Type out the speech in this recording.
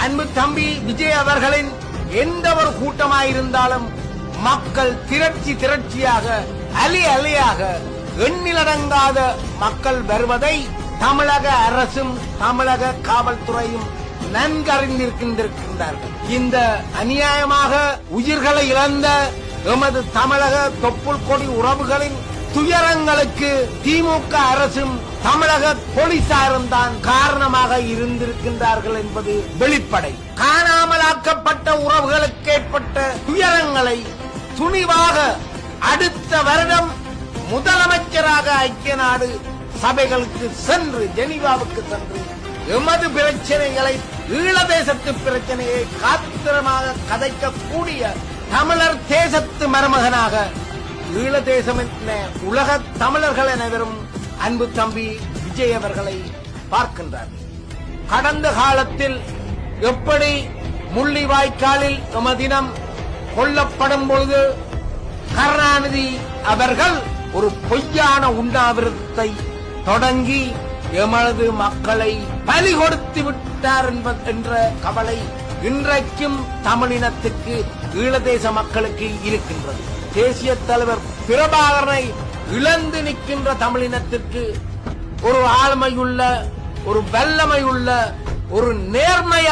அன்பு தம்பி விஜய் அவர்களின் எந்த ஒரு கூட்டமாயிருந்தாலும் மக்கள் திரட்சியாக அலி அலியாக எண்ணிலடங்காத மக்கள் வருவதை தமிழக அரசும் தமிழக காவல்துறையும் நன்கறிந்திருக்கின்றார்கள். இந்த அநியாயமாக உயிர்களை இழந்த எமது தமிழக தொப்புள் கொடி உறவுகளின் துயரங்களுக்கு திமுக அரசும் தமிழக போலீசாரும் தான் காரணமாக இருந்திருக்கின்றார்கள் என்பது வெளிப்படை. காணாமலாக்கப்பட்ட உறவுகளுக்கு ஏற்பட்ட துயரங்களை துணிவாக அடுத்த வருடம் முதலமைச்சராக ஐக்கிய நாடு சபைகளுக்கு சென்று ஜெனீவாவுக்கு சென்று எமது பிரச்சனைகளை ஈழதேசத்து பிரச்சனையை காத்திரமாக கதைக்கக்கூடிய தமிழர் தேசத்து மருமகனாக ஈழதேசம் என்ற உலக தமிழர்கள் அனைவரும் அன்பு தம்பி விஜய் அவர்களை பார்க்கின்றார்கள். கடந்த காலத்தில் எப்படி முள்ளிவாய்க்காலில் எமதினம் கொல்லப்படும் பொழுது கருணாநிதி அவர்கள் ஒரு பொய்யான உண்ணாவிரதத்தை தொடங்கி எமது மக்களை பலி கொடுத்து விட்டார் என்ற கவலை இன்றைக்கும் தமிழினத்துக்கு ஈழதேச மக்களுக்கு இருக்கின்றது. தேசிய தலைவர் பிரபாகரனை இழந்து நிற்கின்ற தமிழினத்திற்கு ஒரு ஆளுமையுள்ள, ஒரு வல்லமையுள்ள, ஒரு நேர்மையான